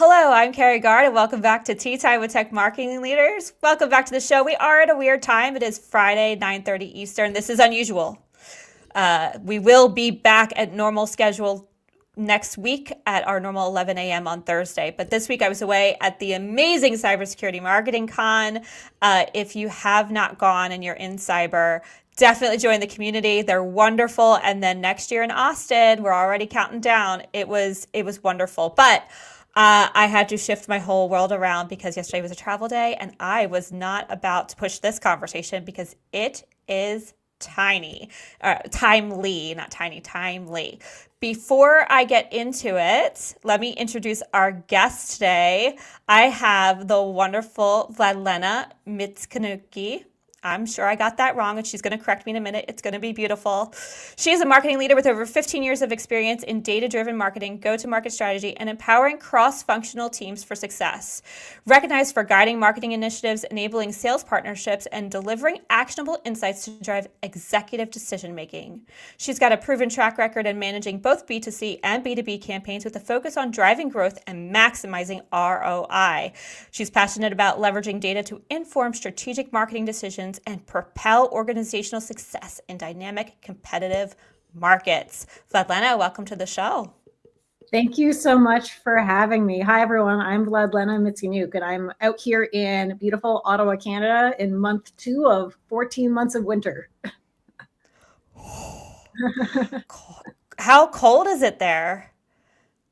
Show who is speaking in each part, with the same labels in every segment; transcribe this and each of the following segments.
Speaker 1: Hello, I'm Carrie Gard, and welcome back to Tea Time with Tech Marketing Leaders. Welcome back to the show. We are at a weird time. It is Friday, 9:30 Eastern. This is unusual. We will be back at normal schedule next week at our normal 11 a.m. on Thursday. But this week I was away at the amazing Cybersecurity Marketing Con. If you have not gone and you're in cyber, definitely join the community. They're wonderful. And then next year in Austin, we're already counting down. It was wonderful. But I had to shift my whole world around because yesterday was a travel day and I was not about to push this conversation because it is timely, not tiny, timely. Before I get into it, let me introduce our guest today. I have the wonderful Vladlena Mitskaniok. I'm sure I got that wrong, and she's going to correct me in a minute. It's going to be beautiful. She is a marketing leader with over 15 years of experience in data-driven marketing, go-to-market strategy, and empowering cross-functional teams for success. Recognized for guiding marketing initiatives, enabling sales partnerships, and delivering actionable insights to drive executive decision-making. She's got a proven track record in managing both B2C and B2B campaigns with a focus on driving growth and maximizing ROI. She's passionate about leveraging data to inform strategic marketing decisions and propel organizational success in dynamic, competitive markets. Vladlena, welcome to the show.
Speaker 2: Thank you so much for having me. Hi, everyone. I'm Vladlena Mitskaniok, and I'm out here in beautiful Ottawa, Canada in month 2 of 14 months of winter.
Speaker 1: How cold is it there?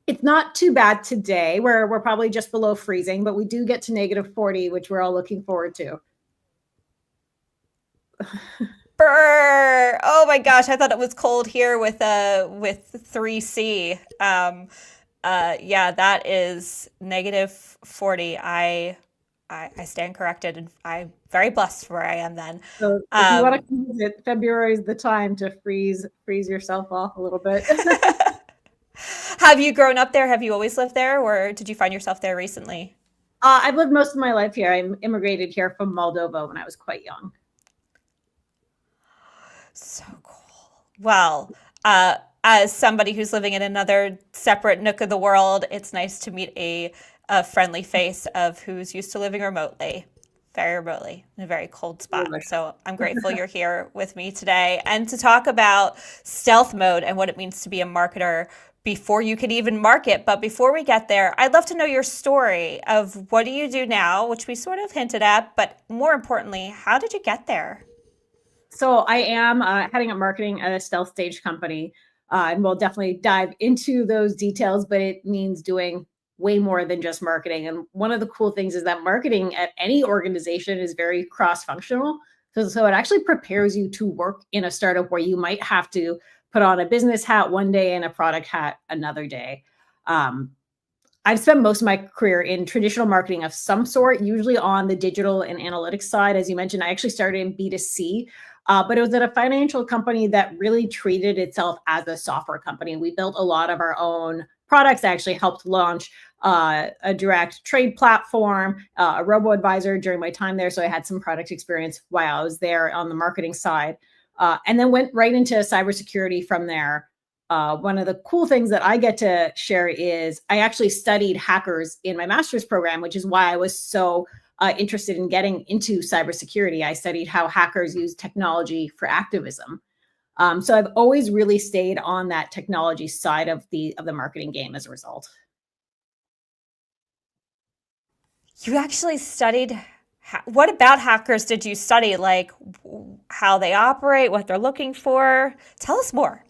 Speaker 2: It's not too bad today. We're probably just below freezing, but we do get to -40, which we're all looking forward to.
Speaker 1: Brr. Oh my gosh, I thought it was cold here with 3C. Yeah, that is -40. I stand corrected, and I'm very blessed where I am then.
Speaker 2: So if you want to come visit, February is the time to freeze yourself off a little bit.
Speaker 1: Have you grown up there? Have you always lived there, or did you find yourself there recently?
Speaker 2: I've lived most of my life here. I immigrated here from Moldova when I was quite young.
Speaker 1: So cool. Well, as somebody who's living in another separate nook of the world, it's nice to meet a friendly face of who's used to living remotely, very remotely, in a very cold spot. So I'm grateful you're here with me today and to talk about stealth mode and what it means to be a marketer before you can even market. But before we get there, I'd love to know your story of what do you do now, which we sort of hinted at, but more importantly, how did you get there?
Speaker 2: So I am heading up marketing at a stealth stage company, and we'll definitely dive into those details, but it means doing way more than just marketing. And one of the cool things is that marketing at any organization is very cross-functional. So it actually prepares you to work in a startup where you might have to put on a business hat one day and a product hat another day. I've spent most of my career in traditional marketing of some sort, usually on the digital and analytics side. As you mentioned, I actually started in B2C, but it was at a financial company that really treated itself as a software company. We built a lot of our own products. I actually helped launch a direct trade platform, a robo-advisor during my time there. So I had some product experience while I was there on the marketing side, and then went right into cybersecurity from there. One of the cool things that I get to share is I actually studied hackers in my master's program, which is why I was so interested in getting into cybersecurity. I studied how hackers use technology for activism. So I've always really stayed on that technology side of the marketing game as a result.
Speaker 1: You actually studied, what about hackers did you study? Like how they operate, what they're looking for? Tell us more.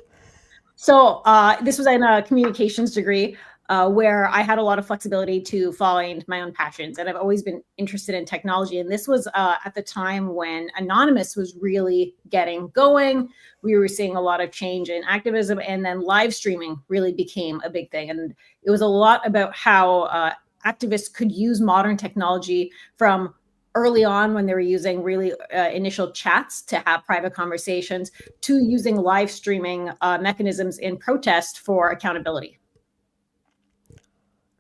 Speaker 2: So this was in a communications degree where I had a lot of flexibility to following my own passions. And I've always been interested in technology. And this was at the time when Anonymous was really getting going. We were seeing a lot of change in activism, and then live streaming really became a big thing. And it was a lot about how activists could use modern technology from early on when they were using really initial chats to have private conversations to using live streaming mechanisms in protest for accountability.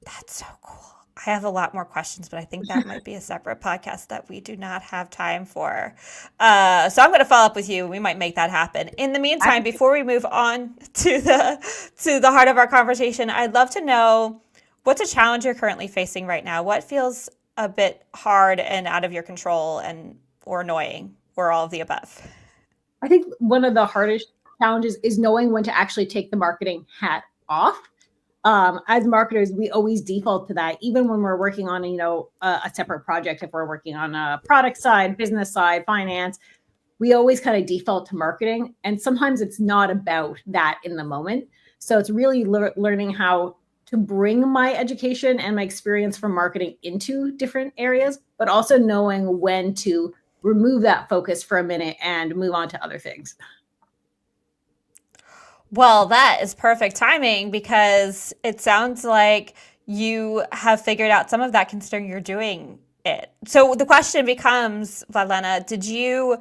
Speaker 1: That's so cool. I have a lot more questions, but I think that might be a separate podcast that we do not have time for. So I'm going to follow up with you. We might make that happen. In the meantime, before we move on to the heart of our conversation, I'd love to know What's a challenge you're currently facing right now? What feels a bit hard and out of your control and or annoying or all of the above?
Speaker 2: I think one of the hardest challenges is knowing when to actually take the marketing hat off. As marketers, we always default to that, even when we're working on, a separate project. If we're working on a product side, business side, finance, we always kind of default to marketing. And sometimes it's not about that in the moment. So it's really learning how to bring my education and my experience from marketing into different areas, but also knowing when to remove that focus for a minute and move on to other things.
Speaker 1: Well, that is perfect timing because it sounds like you have figured out some of that considering you're doing it. So the question becomes, Vladlena, did you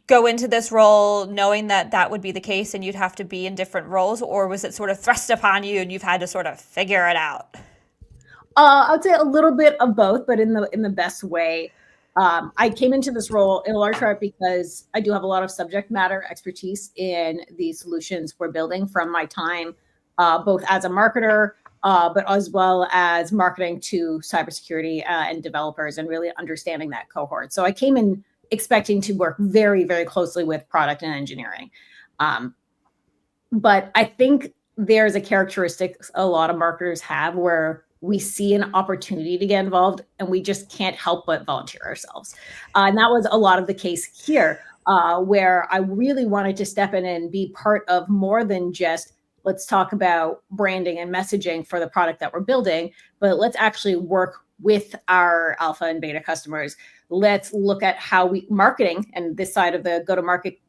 Speaker 1: go into this role knowing that that would be the case and you'd have to be in different roles, or was it sort of thrust upon you and you've had to sort of figure it out?
Speaker 2: I would say a little bit of both, but in the best way. I came into this role in large part because I do have a lot of subject matter expertise in the solutions we're building from my time, both as a marketer, but as well as marketing to cybersecurity and developers and really understanding that cohort. So I came in expecting to work very, very closely with product and engineering. But I think there's a characteristic a lot of marketers have where we see an opportunity to get involved and we just can't help but volunteer ourselves. And that was a lot of the case here, where I really wanted to step in and be part of more than just let's talk about branding and messaging for the product that we're building, but let's actually work with our alpha and beta customers. Let's look at how we marketing and this side of the go-to-market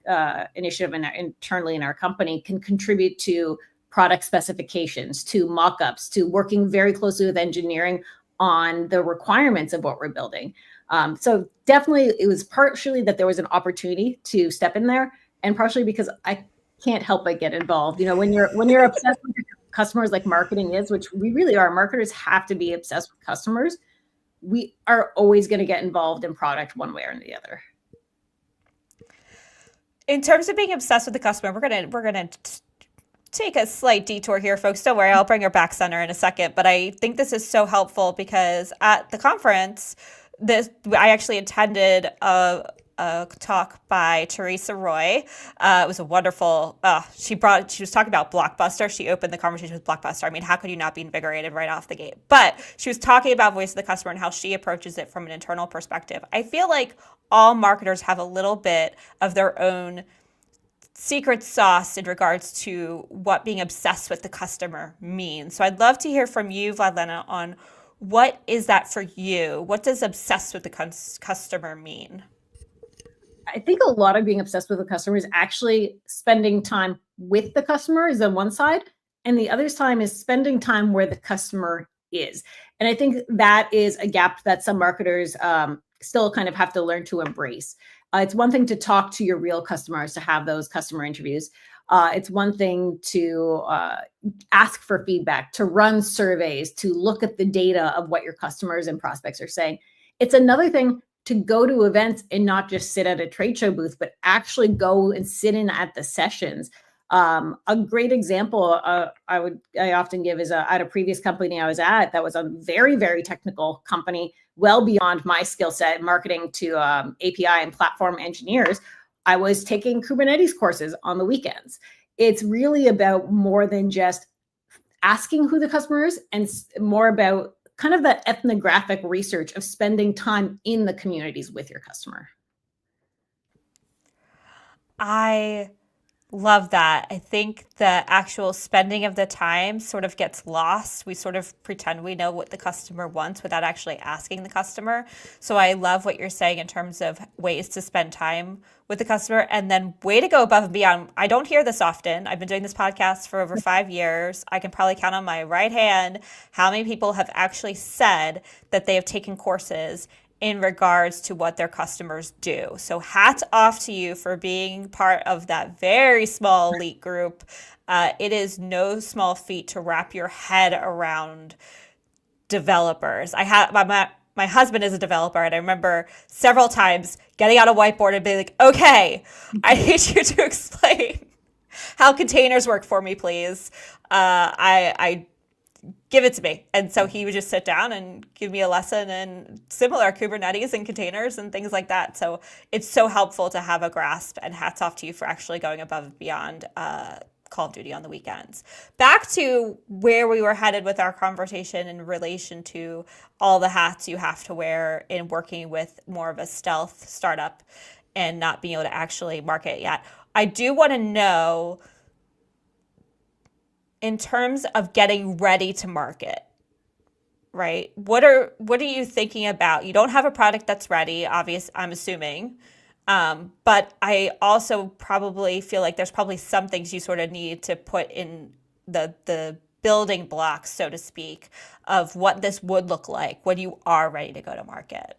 Speaker 2: initiative internally in our company can contribute to product specifications, to mock-ups, to working very closely with engineering on the requirements of what we're building. So definitely it was partially that there was an opportunity to step in there, and partially because I can't help but get involved. When you're obsessed with customers like marketing is, which we really are, marketers have to be obsessed with customers. We are always going to get involved in product one way or the other.
Speaker 1: In terms of being obsessed with the customer, we're gonna take a slight detour here, folks. Don't worry, I'll bring her back center in a second. But I think this is so helpful because at the conference, I actually attended a talk by Teresa Roy. It was a wonderful. She was talking about Blockbuster. She opened the conversation with Blockbuster. I mean, how could you not be invigorated right off the gate? But she was talking about voice of the customer and how she approaches it from an internal perspective. I feel like all marketers have a little bit of their own secret sauce in regards to what being obsessed with the customer means. So I'd love to hear from you, Vladlena, on what is that for you? What does obsessed with the customer mean?
Speaker 2: I think a lot of being obsessed with the customer is actually spending time with the customer is on one side, and the other time is spending time where the customer is. And I think that is a gap that some marketers still kind of have to learn to embrace. It's one thing to talk to your real customers, to have those customer interviews. It's one thing to ask for feedback, to run surveys, to look at the data of what your customers and prospects are saying. It's another thing to go to events and not just sit at a trade show booth, but actually go and sit in at the sessions. A great example I often give is at a previous company I was at that was a very, very technical company, well beyond my skill set, marketing to API and platform engineers. I was taking Kubernetes courses on the weekends. It's really about more than just asking who the customer is and more about kind of that ethnographic research of spending time in the communities with your customer.
Speaker 1: I love that. I think the actual spending of the time sort of gets lost. We sort of pretend we know what the customer wants without actually asking the customer. So I love what you're saying in terms of ways to spend time with the customer, and then way to go above and beyond. I don't hear this often. I've been doing this podcast for over 5 years. I can probably count on my right hand how many people have actually said that they have taken courses in regards to what their customers do. So hats off to you for being part of that very small elite group. It is no small feat to wrap your head around developers. My husband is a developer, and I remember several times getting out a whiteboard and being like, okay, I need you to explain how containers work for me, please. I give it to me. And so he would just sit down and give me a lesson and similar Kubernetes and containers and things like that. So it's so helpful to have a grasp, and hats off to you for actually going above and beyond Call of Duty on the weekends. Back to where we were headed with our conversation in relation to all the hats you have to wear in working with more of a stealth startup and not being able to actually market yet. I do want to know, in terms of getting ready to market, right? What are you thinking about? You don't have a product that's ready, obvious, I'm assuming. But I also probably feel like there's probably some things you sort of need to put in the building blocks, so to speak, of what this would look like when you are ready to go to market.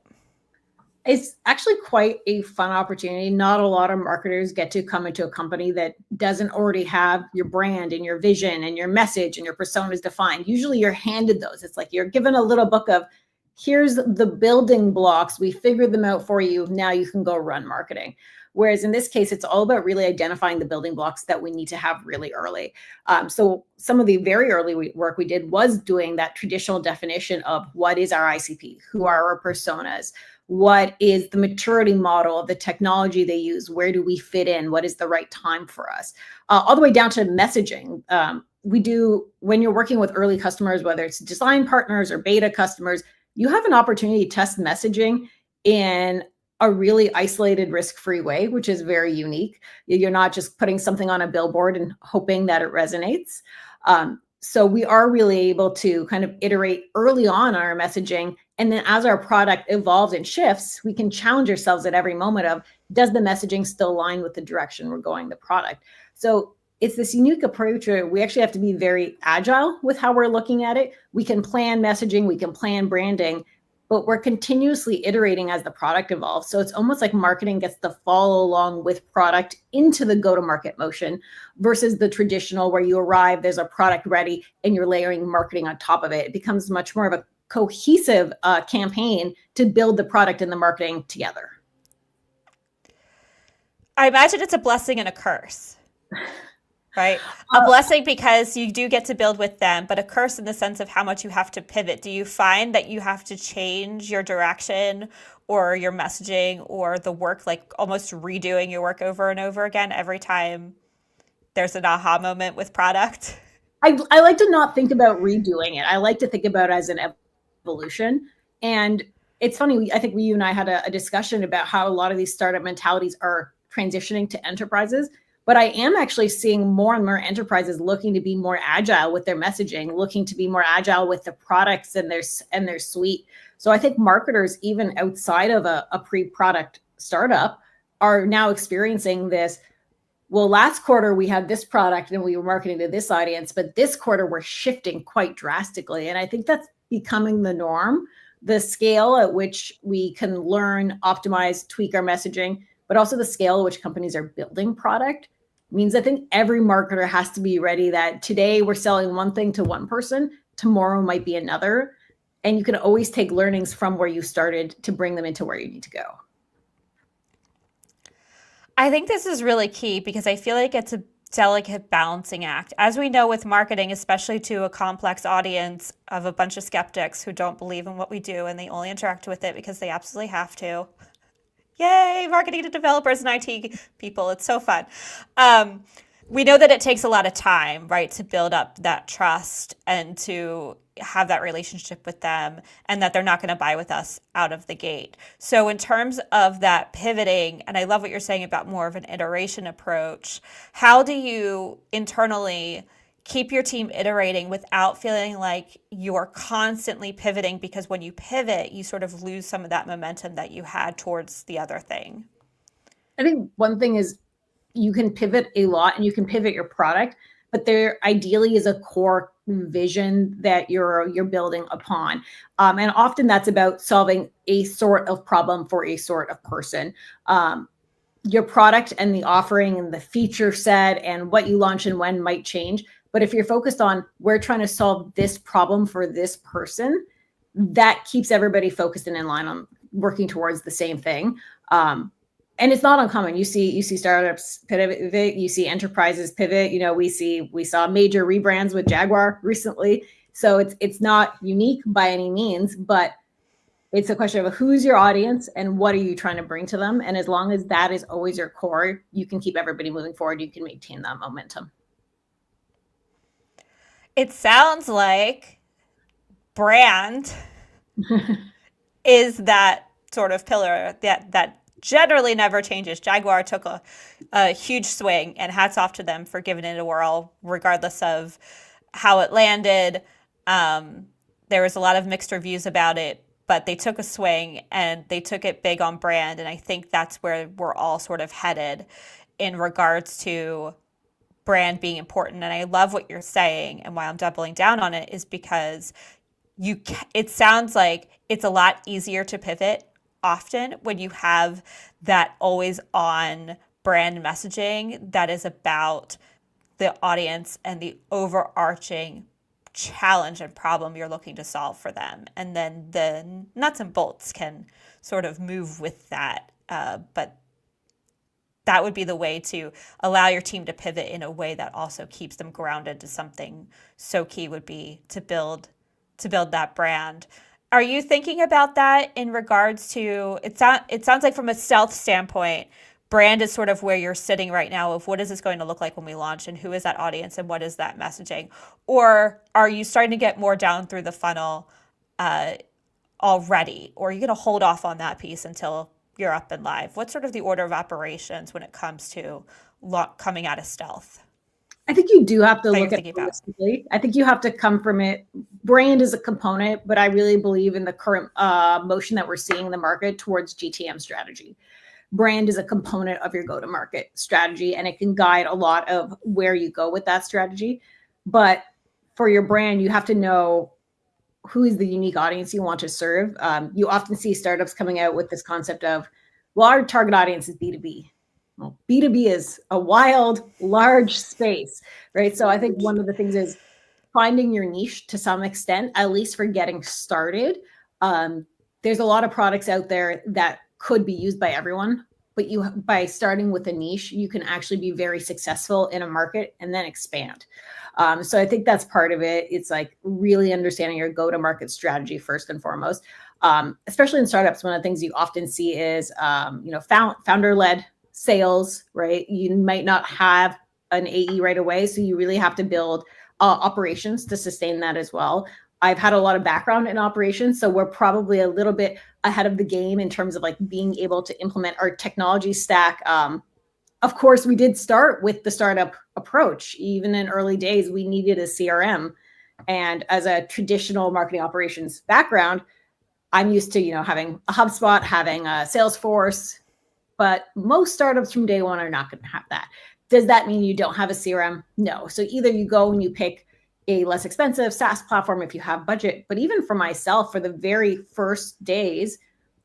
Speaker 2: It's actually quite a fun opportunity. Not a lot of marketers get to come into a company that doesn't already have your brand and your vision and your message and your personas defined. Usually you're handed those. It's like you're given a little book of, here's the building blocks. We figured them out for you. Now you can go run marketing. Whereas in this case, it's all about really identifying the building blocks that we need to have really early. So some of the very early work we did was doing that traditional definition of what is our ICP, who are our personas, what is the maturity model of the technology they use, where do we fit in, what is the right time for us, all the way down to messaging. We do, when you're working with early customers, whether it's design partners or beta customers, you have an opportunity to test messaging in a really isolated, risk-free way, which is very unique. You're not just putting something on a billboard and hoping that it resonates. So we are really able to kind of iterate early on our messaging. And then as our product evolves and shifts, we can challenge ourselves at every moment of, does the messaging still align with the direction we're going the product? So it's this unique approach where we actually have to be very agile with how we're looking at it. We can plan messaging, we can plan branding, but we're continuously iterating as the product evolves. So it's almost like marketing gets to follow along with product into the go-to-market motion versus the traditional where you arrive, there's a product ready, and you're layering marketing on top of it. It becomes much more of a cohesive campaign to build the product and the marketing together.
Speaker 1: I imagine it's a blessing and a curse. Right? A blessing because you do get to build with them, but a curse in the sense of how much you have to pivot. Do you find that you have to change your direction or your messaging or the work, like almost redoing your work over and over again every time there's an aha moment with product?
Speaker 2: I like to not think about redoing it. I like to think about it as an evolution. And it's funny, I think you and I had a discussion about how a lot of these startup mentalities are transitioning to enterprises. But I am actually seeing more and more enterprises looking to be more agile with their messaging, looking to be more agile with the products and their suite. So I think marketers, even outside of a pre-product startup, are now experiencing this. Well, last quarter we had this product and we were marketing to this audience, but this quarter we're shifting quite drastically. And I think that's becoming the norm, the scale at which we can learn, optimize, tweak our messaging, but also the scale at which companies are building product means I think every marketer has to be ready that today we're selling one thing to one person, tomorrow might be another. And you can always take learnings from where you started to bring them into where you need to go.
Speaker 1: I think this is really key because I feel like it's a delicate balancing act. As we know with marketing, especially to a complex audience of a bunch of skeptics who don't believe in what we do and they only interact with it because they absolutely have to. Yay, marketing to developers and IT people. It's so fun. We know that it takes a lot of time, right, to build up that trust and to have that relationship with them and that they're not going to buy with us out of the gate. So in terms of that pivoting, and I love what you're saying about more of an iteration approach, how do you internally keep your team iterating without feeling like you're constantly pivoting? Because when you pivot, you sort of lose some of that momentum that you had towards the other thing.
Speaker 2: I think one thing is you can pivot a lot and you can pivot your product, but there ideally is a core vision that you're building upon. And often that's about solving a sort of problem for a sort of person. Your product and the offering and the feature set and what you launch and when might change. But if you're focused on, we're trying to solve this problem for this person, that keeps everybody focused and in line on working towards the same thing. And it's not uncommon. You see startups pivot, you see enterprises pivot. You know, we saw major rebrands with Jaguar recently. So it's not unique by any means, but it's a question of who's your audience and what are you trying to bring to them. And as long as that is always your core, you can keep everybody moving forward. You can maintain that momentum.
Speaker 1: It sounds like brand is that sort of pillar that generally never changes. Jaguar took a huge swing, and hats off to them for giving it a whirl, regardless of how it landed. There was a lot of mixed reviews about it, but they took a swing and they took it big on brand. And I think that's where we're all sort of headed in regards to brand being important. And I love what you're saying. And why I'm doubling down on it is because it sounds like it's a lot easier to pivot often when you have that always on brand messaging that is about the audience and the overarching challenge and problem you're looking to solve for them. And then the nuts and bolts can sort of move with that. But that would be the way to allow your team to pivot in a way that also keeps them grounded to something so key would be to build that brand. Are you thinking about that in regards to it sounds like from a stealth standpoint, brand is sort of where you're sitting right now of what is this going to look like when we launch and who is that audience and what is that messaging? Or are you starting to get more down through the funnel already? Or are you going to hold off on that piece until you're up and live? What's sort of the order of operations when it comes to coming out of stealth?
Speaker 2: I think you do have to look at it holistically. I think you have to come from it. Brand is a component, but I really believe in the current motion that we're seeing in the market towards GTM strategy. Brand is a component of your go-to-market strategy, and it can guide a lot of where you go with that strategy. But for your brand, you have to know who is the unique audience you want to serve. You often see startups coming out with this concept of, well, our target audience is B2B. Well, B2B is a wild, large space, right? So I think one of the things is finding your niche to some extent, at least for getting started. There's a lot of products out there that could be used by everyone, but by starting with a niche, you can actually be very successful in a market and then expand. So I think that's part of it. It's like really understanding your go-to-market strategy first and foremost. Especially in startups, one of the things you often see is founder-led sales, right? You might not have an AE right away, so you really have to build operations to sustain that as well. I've had a lot of background in operations, so we're probably a little bit ahead of the game in terms of like being able to implement our technology stack. Of course, we did start with the startup approach. Even in early days, we needed a CRM. And as a traditional marketing operations background, I'm used to, having a HubSpot, having a Salesforce, but most startups from day one are not going to have that. Does that mean you don't have a CRM? No. So either you go and you pick a less expensive SaaS platform if you have budget. But even for myself, for the very first days,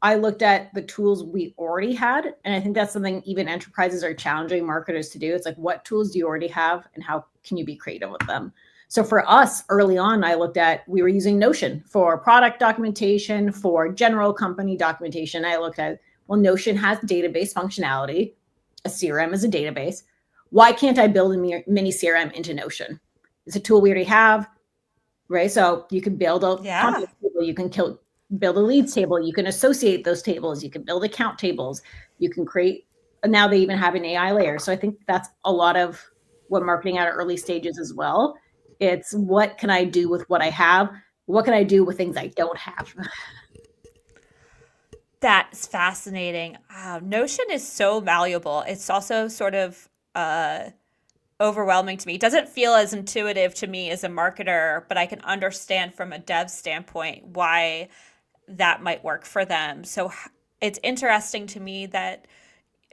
Speaker 2: I looked at the tools we already had. And I think that's something even enterprises are challenging marketers to do. It's like, what tools do you already have and how can you be creative with them? So for us early on, we were using Notion for product documentation, for general company documentation. I looked at, well, Notion has database functionality. A CRM is a database. Why can't I build a mini CRM into Notion? It's a tool we already have, right? So you can build a content table, you can build a leads table, you can associate those tables, you can build account tables, you can create, now they even have an AI layer. So I think that's a lot of what marketing at early stages as well. It's what can I do with what I have? What can I do with things I don't have?
Speaker 1: That's fascinating. Notion is so valuable. It's also sort of overwhelming to me. It doesn't feel as intuitive to me as a marketer, but I can understand from a dev standpoint why that might work for them. So it's interesting to me that,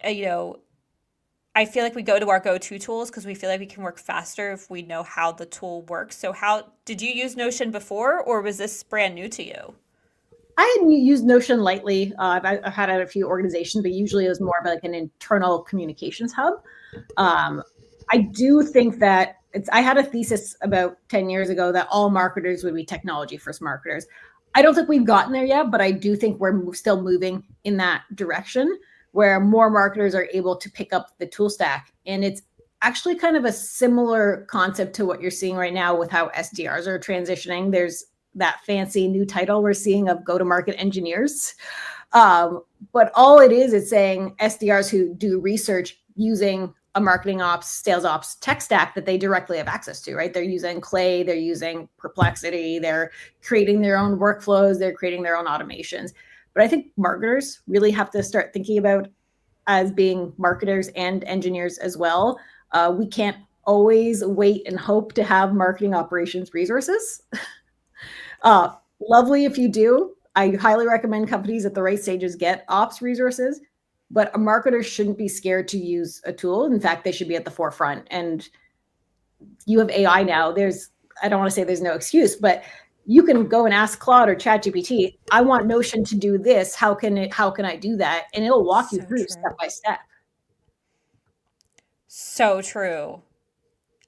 Speaker 1: I feel like we go to our go-to tools because we feel like we can work faster if we know how the tool works. So how did you use Notion before, or was this brand new to you?
Speaker 2: I had used Notion lightly. I've had it at a few organizations, but usually it was more of like an internal communications hub. I do think that I had a thesis about 10 years ago that all marketers would be technology first marketers. I don't think we've gotten there yet, but I do think we're still moving in that direction where more marketers are able to pick up the tool stack. And it's actually kind of a similar concept to what you're seeing right now with how SDRs are transitioning. There's that fancy new title we're seeing of go-to-market engineers. But all it is saying SDRs who do research using a marketing ops, sales ops tech stack that they directly have access to, right? They're using Clay, they're using Perplexity, they're creating their own workflows, they're creating their own automations. But I think marketers really have to start thinking about as being marketers and engineers as well. We can't always wait and hope to have marketing operations resources. Lovely if you do. I highly recommend companies at the right stages get ops resources, but a marketer shouldn't be scared to use a tool. In fact, they should be at the forefront. And you have AI now. I don't want to say there's no excuse, but you can go and ask Claude or ChatGPT, I want Notion to do this. How can I do that? And it'll walk you through step by step.
Speaker 1: So true.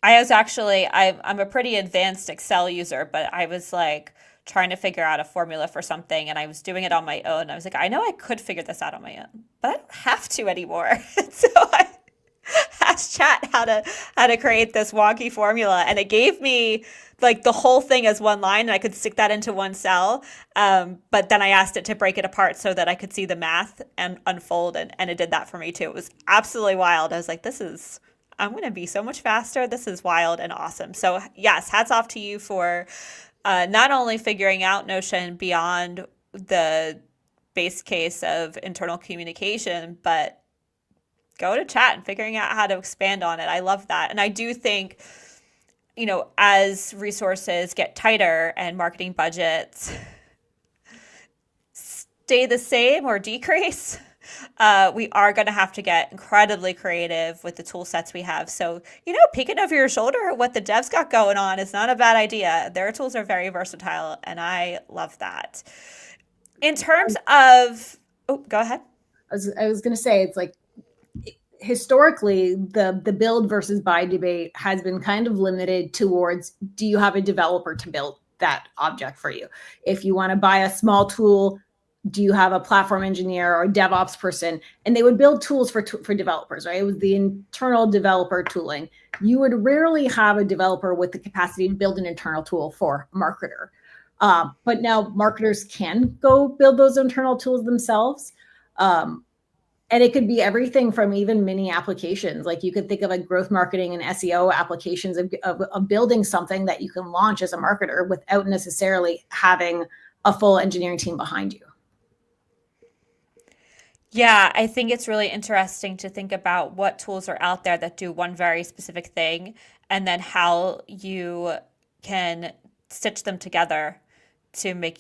Speaker 1: I'm a pretty advanced Excel user, but I was like trying to figure out a formula for something and I was doing it on my own. I was like, I know I could figure this out on my own, but I don't have to anymore. So I asked Chat how to create this wonky formula and it gave me like the whole thing as one line and I could stick that into one cell. But then I asked it to break it apart so that I could see the math and unfold and it did that for me too. It was absolutely wild. I was like, I'm going to be so much faster. This is wild and awesome. So yes, hats off to you for not only figuring out Notion beyond the base case of internal communication, but go to Chat and figuring out how to expand on it. I love that. And I do think, as resources get tighter and marketing budgets stay the same or decrease, we are going to have to get incredibly creative with the tool sets we have. So, peeking over your shoulder at what the devs got going on is not a bad idea. Their tools are very versatile, and I love that. In terms of, go ahead.
Speaker 2: I was going to say, it's like, historically, the build versus buy debate has been kind of limited towards, do you have a developer to build that object for you? If you want to buy a small tool, do you have a platform engineer or a DevOps person? And they would build tools for developers, right? It was the internal developer tooling. You would rarely have a developer with the capacity to build an internal tool for a marketer. But now marketers can go build those internal tools themselves. And it could be everything from even mini applications. Like you could think of like growth marketing and SEO applications of building something that you can launch as a marketer without necessarily having a full engineering team behind you.
Speaker 1: Yeah, I think it's really interesting to think about what tools are out there that do one very specific thing and then how you can stitch them together to make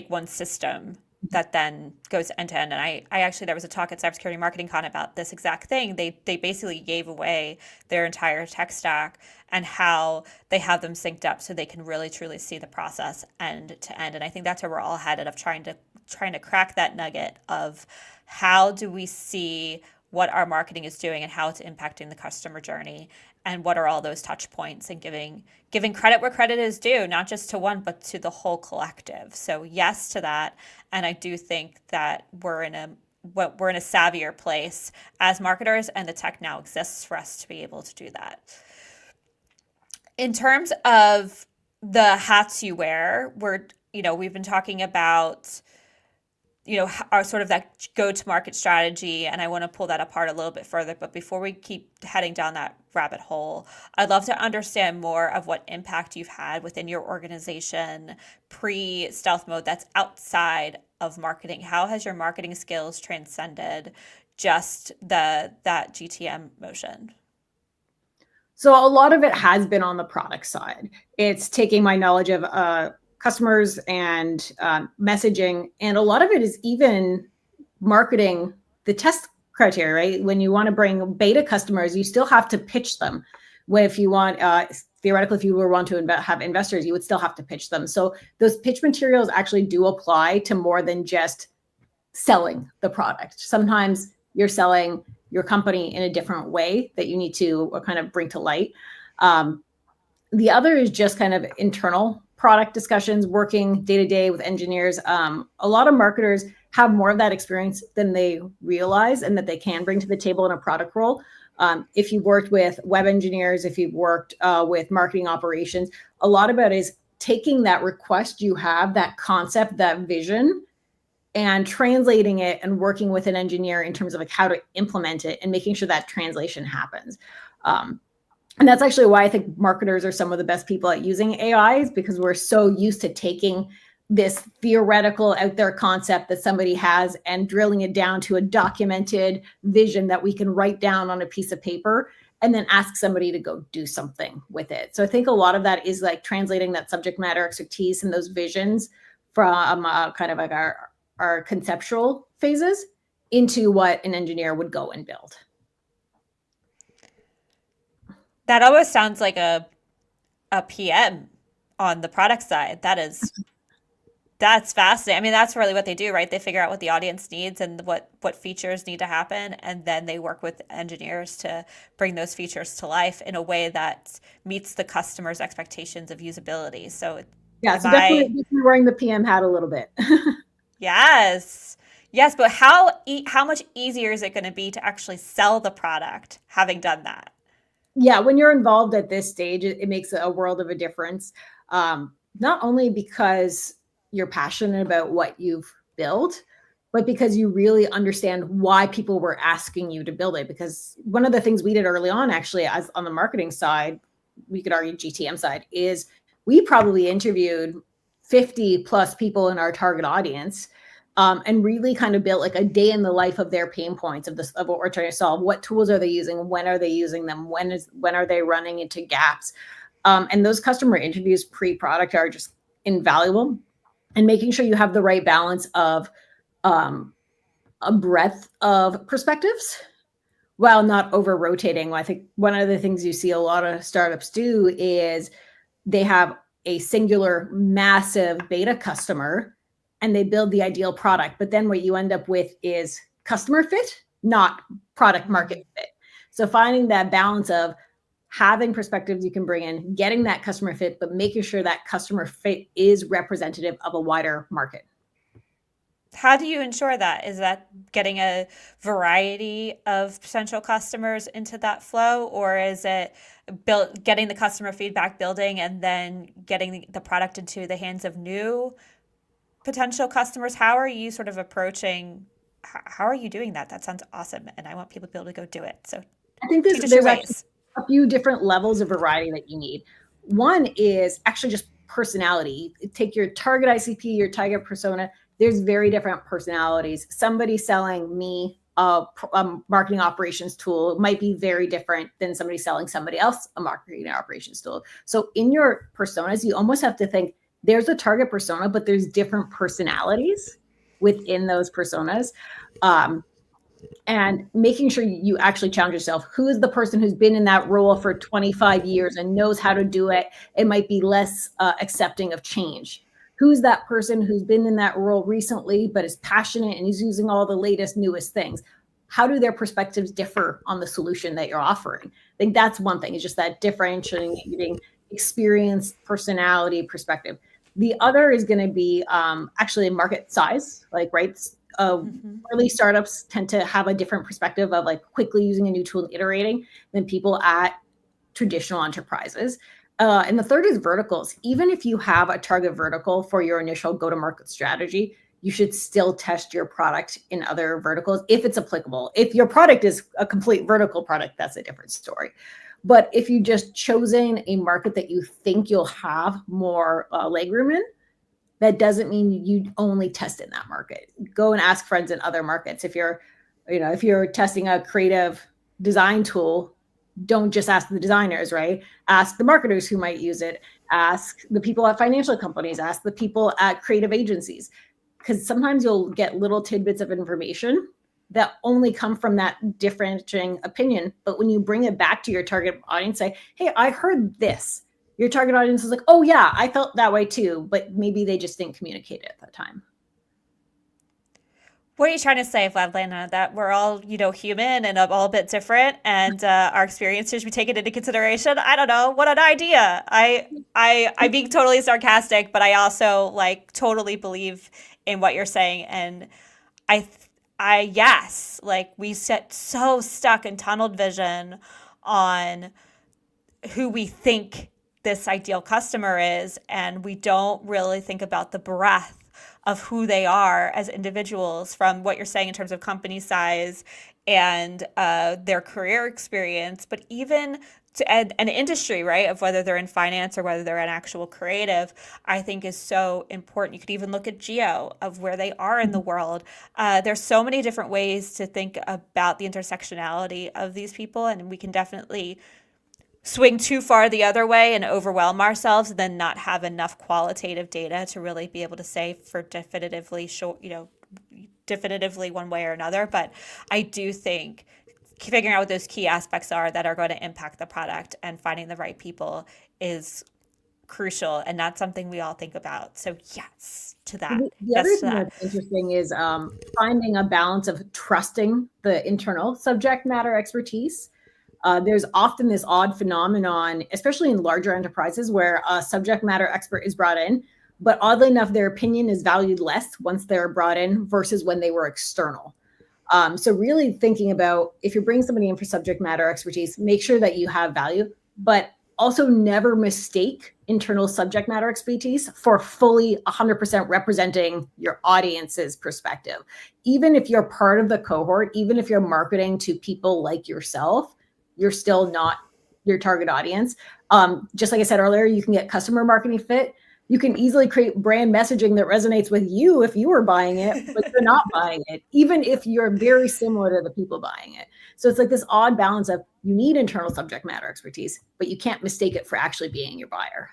Speaker 1: one system that then goes end to end. And I actually, there was a talk at Cybersecurity Marketing Con about this exact thing. They basically gave away their entire tech stack and how they have them synced up so they can really truly see the process end to end. And I think that's where we're all headed, of trying to crack that nugget of how do we see what our marketing is doing and how it's impacting the customer journey, and what are all those touch points, and giving credit where credit is due, not just to one, but to the whole collective. So yes to that. And I do think that we're in a savvier place as marketers, and the tech now exists for us to be able to do that. In terms of the hats you wear, we've been talking about our sort of that go-to-market strategy, and I want to pull that apart a little bit further. But before we keep heading down that rabbit hole, I'd love to understand more of what impact you've had within your organization pre-stealth mode that's outside of marketing. How has your marketing skills transcended just that GTM motion?
Speaker 2: So a lot of it has been on the product side. It's taking my knowledge of customers and messaging. And a lot of it is even marketing the test criteria, right? When you want to bring beta customers, you still have to pitch them. If you want, theoretically, if you were want to have investors, you would still have to pitch them. So those pitch materials actually do apply to more than just selling the product. Sometimes you're selling your company in a different way that you need to kind of bring to light. The other is just kind of internal product discussions, working day to day with engineers. A lot of marketers have more of that experience than they realize and that they can bring to the table in a product role. If you've worked with web engineers, if you've worked with marketing operations, a lot about it is taking that request you have, that concept, that vision, and translating it and working with an engineer in terms of like how to implement it and making sure that translation happens. And that's actually why I think marketers are some of the best people at using AIs, because we're so used to taking this theoretical out there concept that somebody has and drilling it down to a documented vision that we can write down on a piece of paper and then ask somebody to go do something with it. So I think a lot of that is like translating that subject matter expertise and those visions from kind of like our conceptual phases into what an engineer would go and build.
Speaker 1: That almost sounds like a PM on the product side. That's fascinating. I mean, that's really what they do, right? They figure out what the audience needs and what features need to happen, and then they work with engineers to bring those features to life in a way that meets the customer's expectations of usability. So,
Speaker 2: yeah, so definitely wearing the PM hat a little bit.
Speaker 1: Yes. Yes, but how much easier is it going to be to actually sell the product having done that?
Speaker 2: Yeah, when you're involved at this stage, it makes a world of a difference. Not only because you're passionate about what you've built, but because you really understand why people were asking you to build it. Because one of the things we did early on, actually, as on the marketing side, we could argue GTM side, is we probably interviewed 50 plus people in our target audience, and really kind of built like a day in the life of their pain points of what we're trying to solve. What tools are they using? When are they using them? When are they running into gaps? And those customer interviews pre-product are just invaluable. And making sure you have the right balance of a breadth of perspectives while not over rotating. I think one of the things you see a lot of startups do is they have a singular massive beta customer and they build the ideal product. But then what you end up with is customer fit, not product market fit. So finding that balance of having perspectives you can bring in, getting that customer fit, but making sure that customer fit is representative of a wider market.
Speaker 1: How do you ensure that? Is that getting a variety of potential customers into that flow, or is it getting the customer feedback, building, and then getting the product into the hands of new potential customers? How are you sort of approaching? How are you doing that? That sounds awesome, and I want people to be able to go do it. So
Speaker 2: I think there's actually a few different levels of variety that you need. One is actually just personality. Take your target ICP, your target persona. There's very different personalities. Somebody selling me a marketing operations tool might be very different than somebody selling somebody else a marketing operations tool. So in your personas, you almost have to think there's a target persona, but there's different personalities within those personas. And making sure you actually challenge yourself. Who is the person who's been in that role for 25 years and knows how to do it? It might be less accepting of change. Who's that person who's been in that role recently, but is passionate and is using all the latest, newest things? How do their perspectives differ on the solution that you're offering? I think that's one thing, is just that differentiating experience, personality, perspective. The other is going to be actually market size, right? Early startups tend to have a different perspective of like quickly using a new tool and iterating than people at traditional enterprises. And the third is verticals. Even if you have a target vertical for your initial go-to-market strategy, you should still test your product in other verticals if it's applicable. If your product is a complete vertical product, that's a different story. But if you just chosen a market that you think you'll have more legroom in, that doesn't mean you only test in that market. Go and ask friends in other markets. If you're testing a creative design tool, don't just ask the designers, right? Ask the marketers who might use it. Ask the people at financial companies. Ask the people at creative agencies. Because sometimes you'll get little tidbits of information that only come from that differentiating opinion. But when you bring it back to your target audience, say, hey, I heard this. Your target audience is like, oh yeah, I felt that way too, but maybe they just didn't communicate it at that time.
Speaker 1: What are you trying to say, Vladlena? That we're all, human and all a bit different, and our experiences should be taken into consideration? I don't know. What an idea! I'm being totally sarcastic, but I also totally believe in what you're saying, and yes, like we get so stuck in tunnel vision on who we think this ideal customer is, and we don't really think about the breadth of who they are as individuals, from what you're saying in terms of company size and their career experience, but even to an industry, right, of whether they're in finance or whether they're an actual creative, I think is so important. You could even look at geo of where they are in the world. There's so many different ways to think about the intersectionality of these people, and we can definitely swing too far the other way and overwhelm ourselves and then not have enough qualitative data to really be able to say for definitively definitively one way or another. But I do think figuring out what those key aspects are that are going to impact the product and finding the right people is crucial, and not something we all think about. So yes to that.
Speaker 2: The other
Speaker 1: Yes to
Speaker 2: thing
Speaker 1: that.
Speaker 2: that's interesting is finding a balance of trusting the internal subject matter expertise. There's often this odd phenomenon, especially in larger enterprises, where a subject matter expert is brought in, but oddly enough, their opinion is valued less once they're brought in versus when they were external. So really thinking about, if you're bringing somebody in for subject matter expertise, make sure that you have value, but also never mistake internal subject matter expertise for fully 100% representing your audience's perspective. Even if you're part of the cohort, even if you're marketing to people like yourself, you're still not your target audience. Just like I said earlier, you can get customer marketing fit. You can easily create brand messaging that resonates with you if you were buying it, but you're not buying it, even if you're very similar to the people buying it. So it's like this odd balance of, you need internal subject matter expertise, but you can't mistake it for actually being your buyer.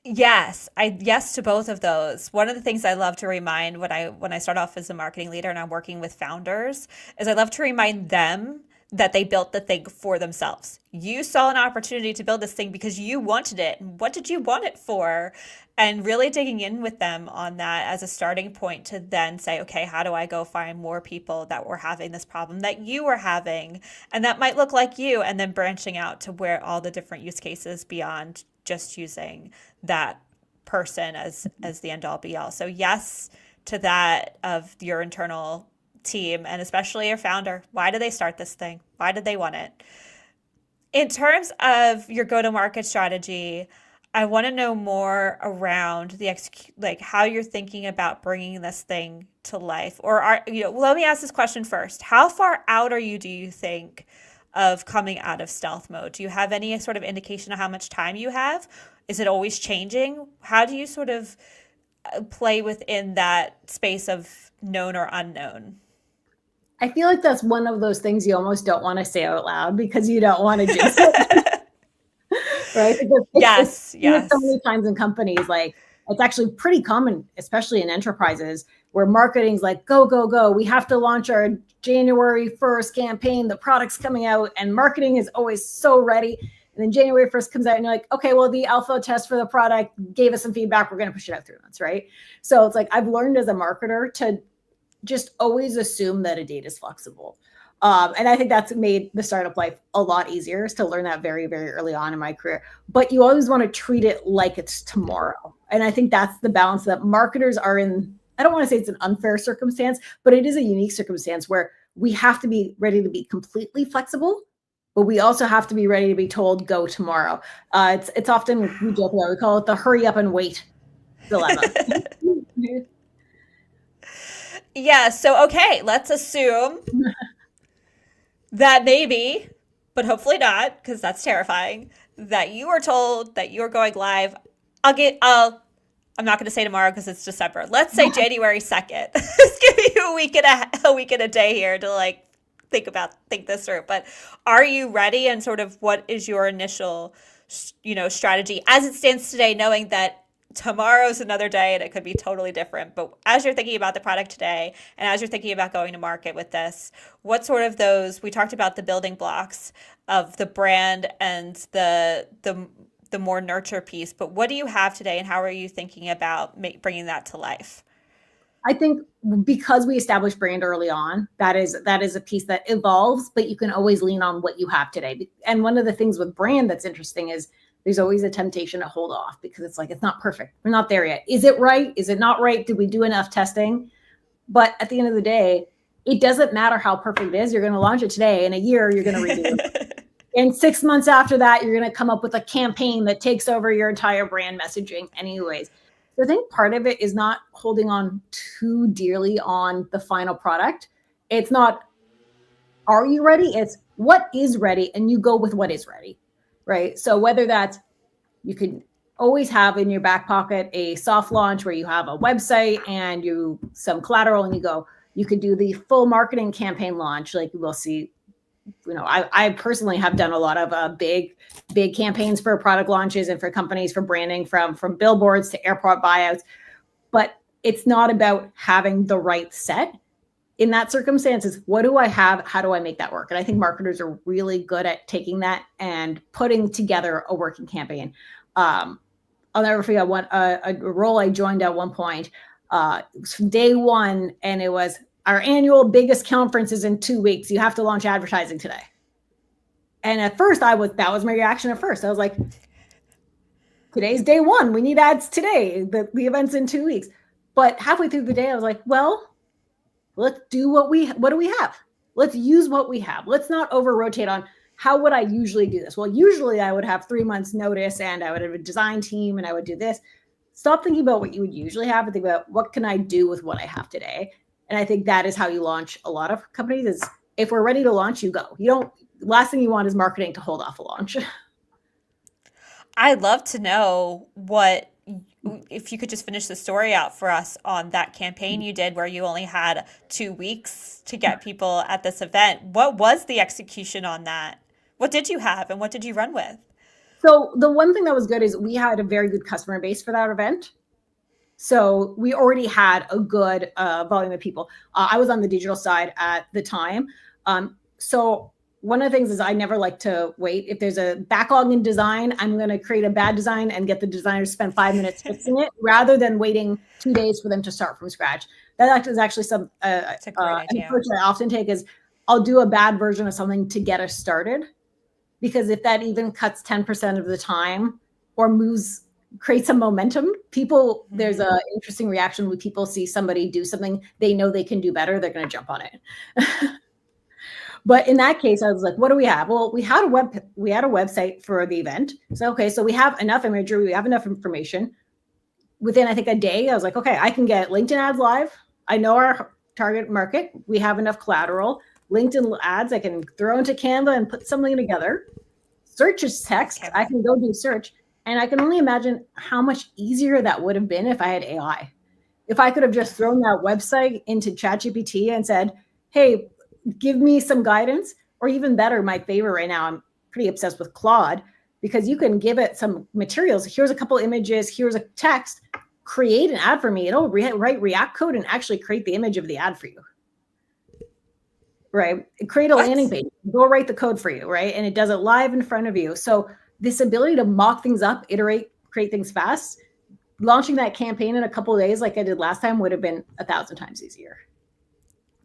Speaker 1: Yes, yes to both of those. One of the things I love to remind when I start off as a marketing leader and I'm working with founders is I love to remind them that they built the thing for themselves. You saw an opportunity to build this thing because you wanted it. What did you want it for? And really digging in with them on that as a starting point to then say, okay, how do I go find more people that were having this problem that you were having? And that might look like you, and then branching out to where all the different use cases beyond just using that person as the end all be all. So yes to that of your internal team, and especially your founder. Why did they start this thing? Why did they want it? In terms of your go-to-market strategy, I want to know more around the like how you're thinking about bringing this thing to life. Or let me ask this question first. How far out are you, do you think, of coming out of stealth mode? Do you have any sort of indication of how much time you have? Is it always changing? How do you sort of play within that space of known or unknown?
Speaker 2: I feel like that's one of those things you almost don't want to say out loud because you don't want to jinx it. Right?
Speaker 1: Yes,
Speaker 2: It's so
Speaker 1: yes.
Speaker 2: many times in companies, like, it's actually pretty common, especially in enterprises, where marketing's like, go, go, go. We have to launch our January 1st campaign. The product's coming out, and marketing is always so ready. And then January 1st comes out and you're like, okay, well, the alpha test for the product gave us some feedback. We're going to push it out 3 months, right? So it's like, I've learned as a marketer to just always assume that a date is flexible. And I think that's made the startup life a lot easier, is to learn that very, very early on in my career. But you always want to treat it like it's tomorrow. And I think that's the balance that marketers are in. I don't want to say it's an unfair circumstance, but it is a unique circumstance where we have to be ready to be completely flexible, but we also have to be ready to be told, go tomorrow. It's often, we joke about, we call it the hurry up and wait dilemma.
Speaker 1: Yeah, so okay, let's assume that maybe, but hopefully not, because that's terrifying, that you were told that you're going live. I'm not going to say tomorrow because it's December. Let's say January 2nd. Let's give you a week and a day here to like think this through. But are you ready, and sort of what is your initial, strategy as it stands today, knowing that tomorrow's another day and it could be totally different? But as you're thinking about the product today, and as you're thinking about going to market with this, what sort of we talked about the building blocks of the brand and the more nurture piece, but what do you have today, and how are you thinking about bringing that to life?
Speaker 2: I think because we established brand early on, that is a piece that evolves, but you can always lean on what you have today. And one of the things with brand that's interesting is there's always a temptation to hold off because it's like, it's not perfect. We're not there yet. Is it right? Is it not right? Did we do enough testing? But at the end of the day, it doesn't matter how perfect it is. You're going to launch it today. In a year, you're going to redo it. And 6 months after that, you're going to come up with a campaign that takes over your entire brand messaging anyways. So I think part of it is not holding on too dearly on the final product. It's not, are you ready? It's what is ready, and you go with what is ready, right? So whether that's, you can always have in your back pocket a soft launch where you have a website and you some collateral and you go, you could do the full marketing campaign launch. Like we'll see, I personally have done a lot of big campaigns for product launches and for companies for branding, from billboards to airport buyouts. But it's not about having the right set. In that circumstances, what do I have? How do I make that work? And I think marketers are really good at taking that and putting together a working campaign. I'll never forget a role I joined at one point. It was from day one, and it was, our annual biggest conference is in 2 weeks. You have to launch advertising today. And at first, that was my reaction at first. I was like, today's day one. We need ads today. The event's in 2 weeks. But halfway through the day, I was like, well, let's do what do we have? Let's use what we have. Let's not over rotate on how would I usually do this? Well, usually I would have 3 months notice and I would have a design team and I would do this. Stop thinking about what you would usually have and think about what can I do with what I have today? And I think that is how you launch a lot of companies. Is if we're ready to launch, you go. You don't, last thing you want is marketing to hold off a launch.
Speaker 1: I'd love to know if you could just finish the story out for us on that campaign you did where you only had 2 weeks to get people at this event. What was the execution on that? What did you have and what did you run with?
Speaker 2: So the one thing that was good is we had a very good customer base for that event. So we already had a good volume of people. I was on the digital side at the time. So one of the things is I never like to wait. If there's a backlog in design, I'm going to create a bad design and get the designer to spend 5 minutes fixing it rather than waiting 2 days for them to start from scratch. That is actually some
Speaker 1: That's a great idea.
Speaker 2: approach I often take is I'll do a bad version of something to get us started. Because if that even cuts 10% of the time or creates some momentum, there's an interesting reaction when people see somebody do something they know they can do better, they're going to jump on it. But in that case, I was like, what do we have? Well, we had a website for the event. So, okay, so we have enough imagery, we have enough information. Within, I think, a day, I was like, okay, I can get LinkedIn ads live. I know our target market. We have enough collateral. LinkedIn ads, I can throw into Canva and put something together. Search is text. I can go do search. And I can only imagine how much easier that would have been if I had AI. If I could have just thrown that website into ChatGPT and said, hey, give me some guidance, or even better, my favorite right now, I'm pretty obsessed with Claude, because you can give it some materials. Here's a couple images. Here's a text. Create an ad for me. It'll write React code and actually create the image of the ad for you. Right? Create a landing page. Go write the code for you, right? And it does it live in front of you. So this ability to mock things up, iterate, create things fast, launching that campaign in a couple of days like I did last time would have been 1,000 times easier.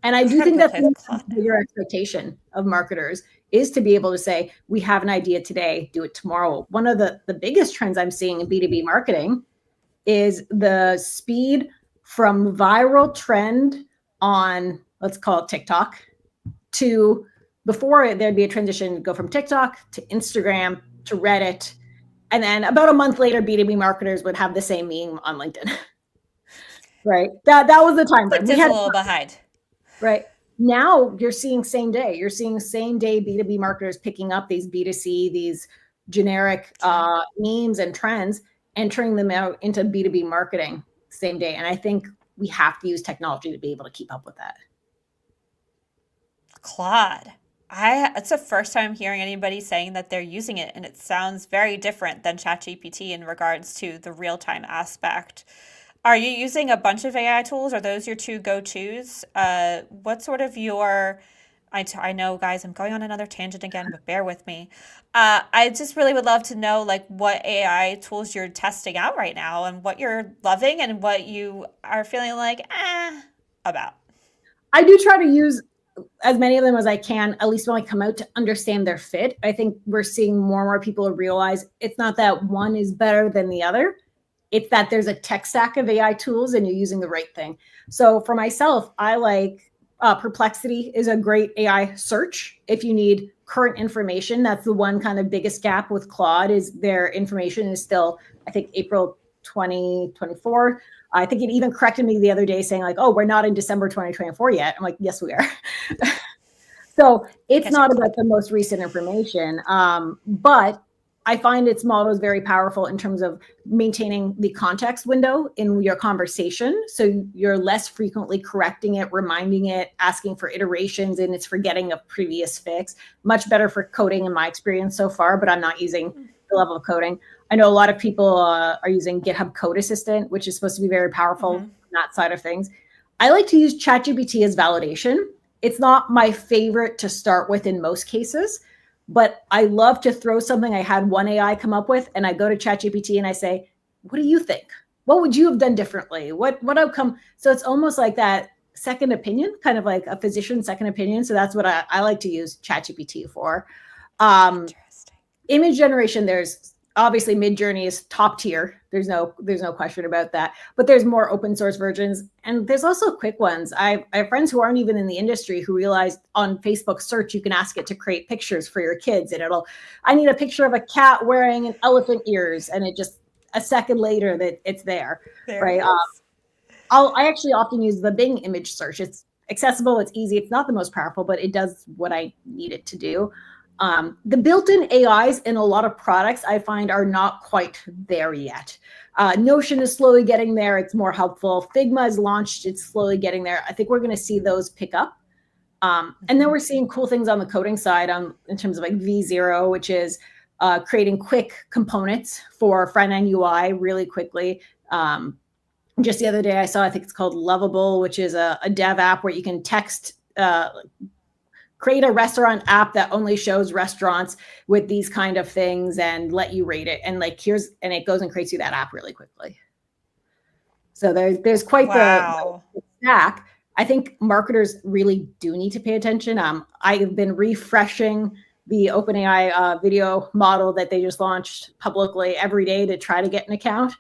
Speaker 2: And I do think that's a bigger expectation of marketers, is to be able to say, we have an idea today, do it tomorrow. One of the biggest trends I'm seeing in B2B marketing is the speed from viral trend on, let's call it TikTok, to before there'd be a transition, go from TikTok to Instagram to Reddit. And then about a month later, B2B marketers would have the same meme on LinkedIn. Right? That was the time frame.
Speaker 1: We had a little behind.
Speaker 2: Right. Now you're seeing same day. You're seeing same day B2B marketers picking up these B2C, these generic memes and trends, and turning them out into B2B marketing same day. And I think we have to use technology to be able to keep up with that.
Speaker 1: Claude. It's the first time I'm hearing anybody saying that they're using it, and it sounds very different than ChatGPT in regards to the real-time aspect. Are you using a bunch of AI tools? Are those your two go-tos? What sort of I know, guys, I'm going on another tangent again, but bear with me. I just really would love to know like what AI tools you're testing out right now and what you're loving and what you are feeling like, about.
Speaker 2: I do try to use as many of them as I can, at least when I come out, to understand their fit. I think we're seeing more and more people realize it's not that one is better than the other. It's that there's a tech stack of AI tools and you're using the right thing. So for myself, I like Perplexity is a great AI search. If you need current information, that's the one kind of biggest gap with Claude is their information is still, I think, April 2024. I think it even corrected me the other day saying like, oh, we're not in December 2024 yet. I'm like, yes, we are. So it's
Speaker 1: Catching
Speaker 2: not about
Speaker 1: Claude.
Speaker 2: the most recent information, but I find its model is very powerful in terms of maintaining the context window in your conversation. So you're less frequently correcting it, reminding it, asking for iterations, and it's forgetting a previous fix. Much better for coding in my experience so far, but I'm not using the level of coding. I know a lot of people are using GitHub Code Assistant, which is supposed to be very powerful on that side of things. I like to use ChatGPT as validation. It's not my favorite to start with in most cases, but I love to throw something I had one AI come up with, and I go to ChatGPT and I say, what do you think? What would you have done differently? What outcome? So it's almost like that second opinion, kind of like a physician's second opinion. So that's what I like to use ChatGPT for.
Speaker 1: Interesting.
Speaker 2: Image generation, there's obviously Midjourney is top tier. There's no question about that. But there's more open source versions, and there's also quick ones. I have friends who aren't even in the industry who realized on Facebook search you can ask it to create pictures for your kids, and I need a picture of a cat wearing an elephant ears, and it just a second later that it's there,
Speaker 1: There
Speaker 2: right?
Speaker 1: it is.
Speaker 2: I actually often use the Bing image search. It's accessible, it's easy, it's not the most powerful, but it does what I need it to do. The built-in AIs in a lot of products I find are not quite there yet. Notion is slowly getting there. It's more helpful. Figma is launched. It's slowly getting there. I think we're going to see those pick up. And then we're seeing cool things on the coding side in terms of like V0, which is creating quick components for front-end UI really quickly. Just the other day I saw, I think it's called Lovable, which is a dev app where you can text create a restaurant app that only shows restaurants with these kind of things and let you rate it. And like, and it goes and creates you that app really quickly. So there's quite the stack. I think marketers really do need to pay attention. I've been refreshing the OpenAI video model that they just launched publicly every day to try to get an account.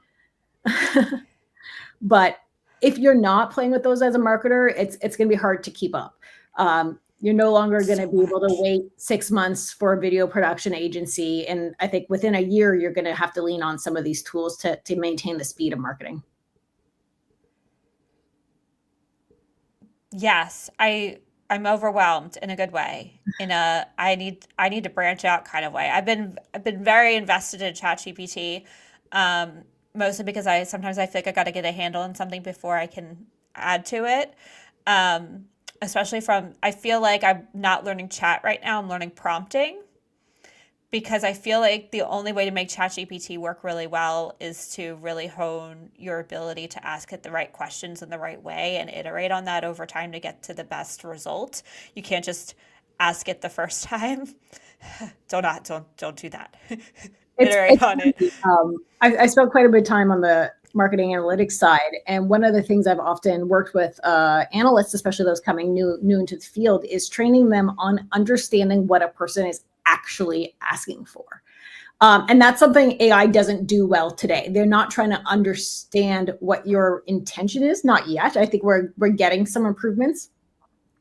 Speaker 2: But if you're not playing with those as a marketer, it's going to be hard to keep up. You're no longer going to be able to wait 6 months for a video production agency. And I think within a year, you're going to have to lean on some of these tools to maintain the speed of marketing.
Speaker 1: Yes, I'm overwhelmed in a good way. In a I need to branch out kind of way. I've been very invested in ChatGPT, mostly because sometimes I feel like I got to get a handle on something before I can add to it. Especially I feel like I'm not learning chat right now. I'm learning prompting because I feel like the only way to make ChatGPT work really well is to really hone your ability to ask it the right questions in the right way and iterate on that over time to get to the best result. You can't just ask it the first time. Don't do that. Iterate on it.
Speaker 2: I spent quite a bit of time on the marketing analytics side, and one of the things I've often worked with analysts, especially those coming new into the field, is training them on understanding what a person is actually asking for. And that's something AI doesn't do well today. They're not trying to understand what your intention is, not yet. I think we're getting some improvements,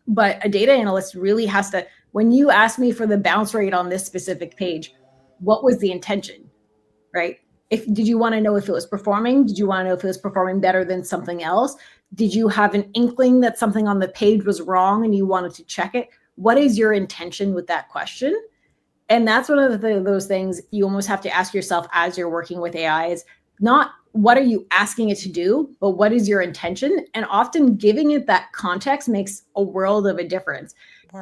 Speaker 2: but a data analyst really has to, when you ask me for the bounce rate on this specific page, what was the intention, right? Did you want to know if it was performing? Did you want to know if it was performing better than something else? Did you have an inkling that something on the page was wrong and you wanted to check it? What is your intention with that question? And that's one of those things you almost have to ask yourself as you're working with AI is not what are you asking it to do, but what is your intention? And often giving it that context makes a world of a difference.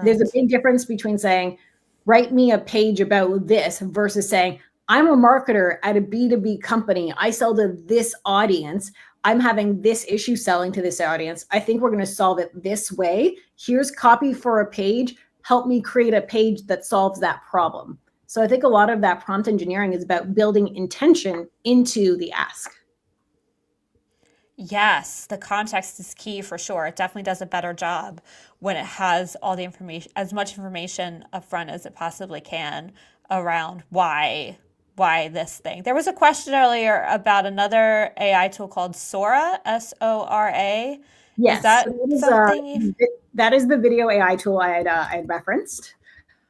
Speaker 2: There's a big difference between saying, write me a page about this versus saying, I'm a marketer at a B2B company. I sell to this audience. I'm having this issue selling to this audience. I think we're going to solve it this way. Here's copy for a page. Help me create a page that solves that problem. So I think a lot of that prompt engineering is about building intention into the ask.
Speaker 1: Yes, the context is key for sure. It definitely does a better job when it has all the information, as much information upfront as it possibly can around why why this thing. There was a question earlier about another AI tool called Sora, Sora. Is
Speaker 2: Yes, so
Speaker 1: that something you've?
Speaker 2: that is the video AI tool I had referenced.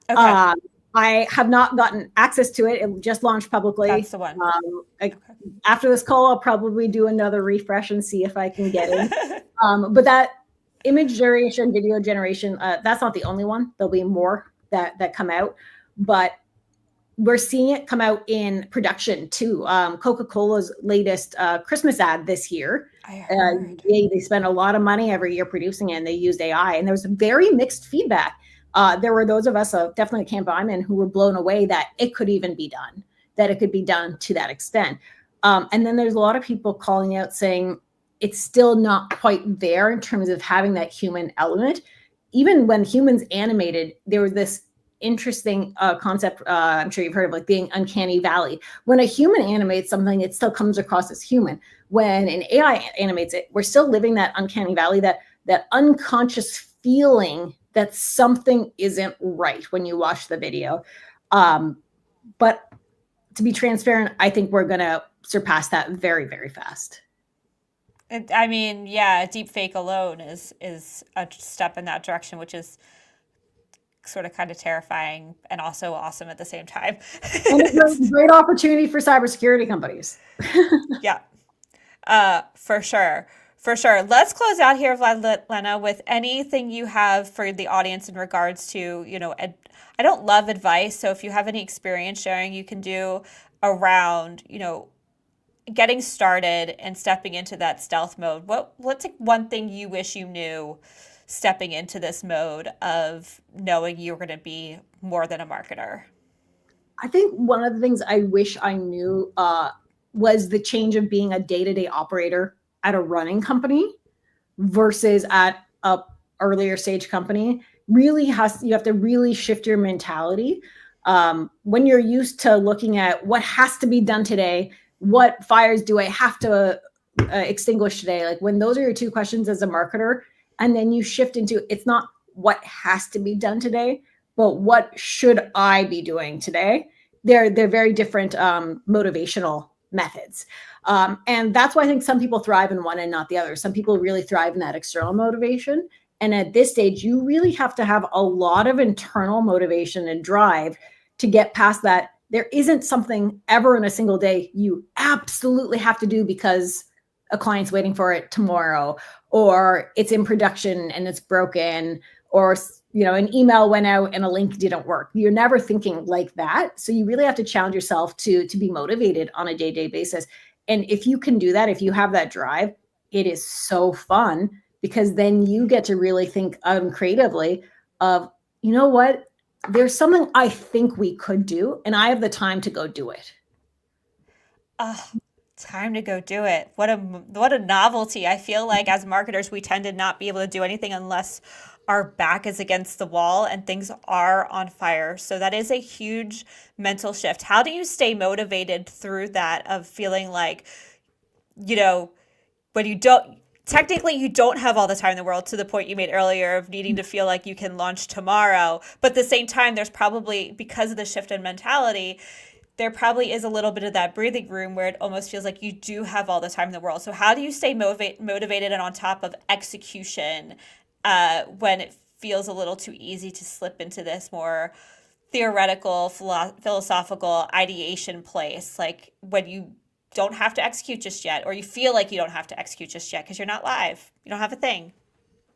Speaker 1: Okay,
Speaker 2: Um, I have not gotten access to it. It just launched publicly.
Speaker 1: that's the one.
Speaker 2: After this call, I'll probably do another refresh and see if I can get in. But that image generation, video generation, that's not the only one. There'll be more that come out, but we're seeing it come out in production too. Coca-Cola's latest Christmas ad this year,
Speaker 1: I heard.
Speaker 2: they spend a lot of money every year producing it, and they used AI, and there was very mixed feedback. There were those of us, definitely Camp I'm in, who were blown away that it could even be done, that it could be done to that extent. And then there's a lot of people calling out saying it's still not quite there in terms of having that human element. Even when humans animated, there was this interesting concept, I'm sure you've heard of, like being uncanny valley. When a human animates something, it still comes across as human. When an AI animates it, we're still living that uncanny valley, that unconscious feeling that something isn't right when you watch the video. But to be transparent, I think we're going to surpass that very, very fast.
Speaker 1: I mean, yeah, deep fake alone is a step in that direction, which is sort of kind of terrifying and also awesome at the same time.
Speaker 2: And it's a great opportunity for cybersecurity companies.
Speaker 1: Yeah, for sure. For sure. Let's close out here, Vladlena, with anything you have for the audience in regards to, I don't love advice. So if you have any experience sharing, you can do around, getting started and stepping into that stealth mode. What's like one thing you wish you knew stepping into this mode of knowing you were going to be more than a marketer?
Speaker 2: I think one of the things I wish I knew was the change of being a day-to-day operator at a running company versus at a earlier stage company. You have to really shift your mentality. When you're used to looking at what has to be done today, what fires do I have to extinguish today? Like when those are your two questions as a marketer, and then you shift into, it's not what has to be done today, but what should I be doing today? They're very different motivational methods. And that's why I think some people thrive in one and not the other. Some people really thrive in that external motivation. And at this stage, you really have to have a lot of internal motivation and drive to get past that. There isn't something ever in a single day you absolutely have to do because a client's waiting for it tomorrow, or it's in production and it's broken, or an email went out and a link didn't work. You're never thinking like that. So you really have to challenge yourself to be motivated on a day-to-day basis. And if you can do that, if you have that drive, it is so fun, because then you get to really think creatively of, you know what, there's something I think we could do, and I have the time to go do it.
Speaker 1: Time to go do it. What a novelty. I feel like as marketers, we tend to not be able to do anything unless our back is against the wall and things are on fire. So that is a huge mental shift. How do you stay motivated through that of feeling like, when you don't, technically you don't have all the time in the world, to the point you made earlier of needing to feel like you can launch tomorrow. But at the same time, there's probably, because of the shift in mentality, there probably is a little bit of that breathing room where it almost feels like you do have all the time in the world. So how do you stay motivated and on top of execution when it feels a little too easy to slip into this more theoretical, philosophical ideation place, like when you don't have to execute just yet, or you feel like you don't have to execute just yet because you're not live, you don't have a thing?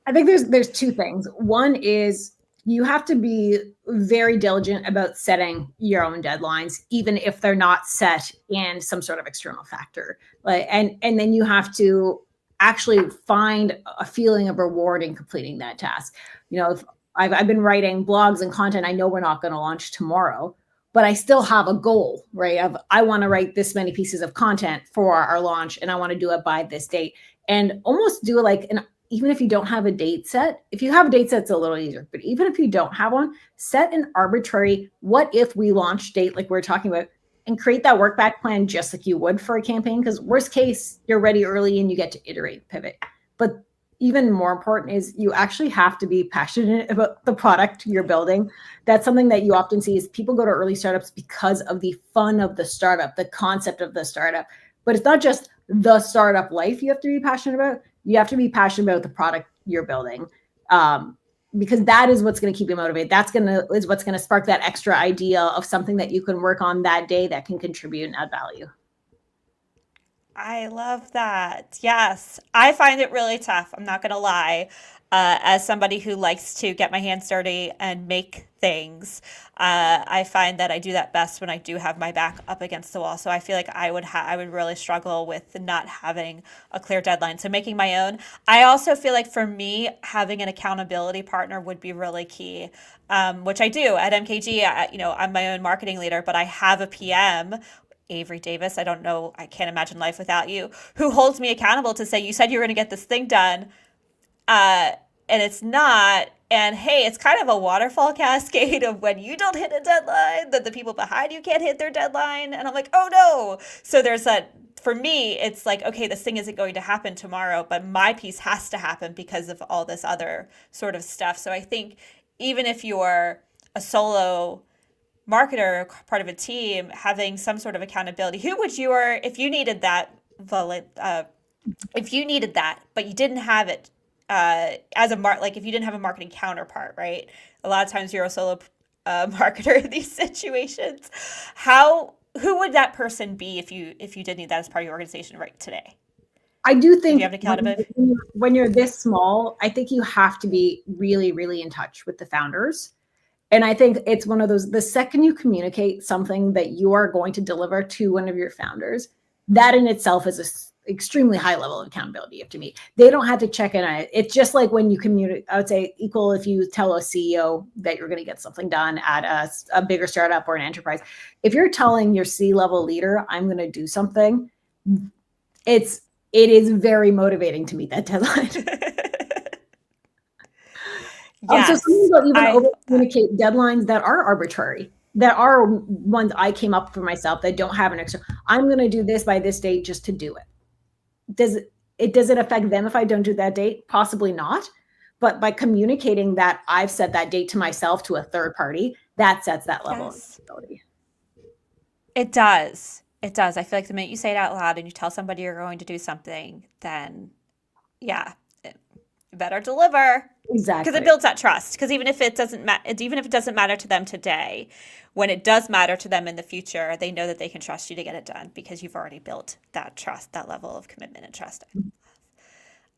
Speaker 2: I think there's two things. One is you have to be very diligent about setting your own deadlines, even if they're not set in some sort of external factor. And then you have to actually find a feeling of reward in completing that task. If I've been writing blogs and content, I know we're not going to launch tomorrow, but I still have a goal, right? I want to write this many pieces of content for our launch, and I want to do it by this date, and almost do like even if you don't have a date set. If you have a date set, it's a little easier. But even if you don't have one, set an arbitrary what if we launch date, like we're talking about, and create that work back plan just like you would for a campaign. Because worst case, you're ready early and you get to iterate, pivot. But even more important is you actually have to be passionate about the product you're building. That's something that you often see is people go to early startups because of the fun of the startup, the concept of the startup. But it's not just the startup life you have to be passionate about. You have to be passionate about the product you're building. Because that is what's going to keep you motivated. Is what's going to spark that extra idea of something that you can work on that day that can contribute and add value.
Speaker 1: I love that. Yes, I find it really tough. I'm not going to lie. As somebody who likes to get my hands dirty and make things, I find that I do that best when I do have my back up against the wall. So I feel like I would really struggle with not having a clear deadline. So making my own. I also feel like for me, having an accountability partner would be really key, which I do at MKG. I'm my own marketing leader, but I have a PM, Avery Davis. I don't know. I can't imagine life without you. Who holds me accountable to say, you said you were going to get this thing done, and it's not. And hey, it's kind of a waterfall cascade of when you don't hit a deadline, that the people behind you can't hit their deadline. And I'm like, oh no. So there's that. For me, it's like, okay, this thing isn't going to happen tomorrow, but my piece has to happen because of all this other sort of stuff. So I think even if you're a solo marketer, part of a team, having some sort of accountability. Who would your, if you needed that, if you needed that, but you didn't have it as a like if you didn't have a marketing counterpart, right? A lot of times you're a solo marketer in these situations. Who would that person be if you did need that as part of your organization right today?
Speaker 2: I do
Speaker 1: If you
Speaker 2: think
Speaker 1: have an accountability.
Speaker 2: when you're this small, I think you have to be really, really in touch with the founders. And I think it's one of those, the second you communicate something that you are going to deliver to one of your founders, that in itself is an extremely high level of accountability you have to meet. They don't have to check in on it. It's just like when you communicate, I would say equal if you tell a CEO that you're going to get something done at a bigger startup or an enterprise. If you're telling your C-level leader, I'm going to do something, it is very motivating to meet that deadline. So some
Speaker 1: Yes,
Speaker 2: people even
Speaker 1: I
Speaker 2: over
Speaker 1: love that.
Speaker 2: communicate deadlines that are arbitrary, that are ones I came up for myself that don't have an extra. I'm going to do this by this date just to do it. Does it affect them if I don't do that date? Possibly not. But by communicating that I've set that date to myself to a third party, that sets that level of
Speaker 1: Yes,
Speaker 2: accountability.
Speaker 1: it does. It does. I feel like the minute you say it out loud and you tell somebody you're going to do something, then yeah, you better deliver because it
Speaker 2: Exactly.
Speaker 1: builds that trust. Because even if it doesn't matter to them today, when it does matter to them in the future, they know that they can trust you to get it done because you've already built that trust, that level of commitment and trust.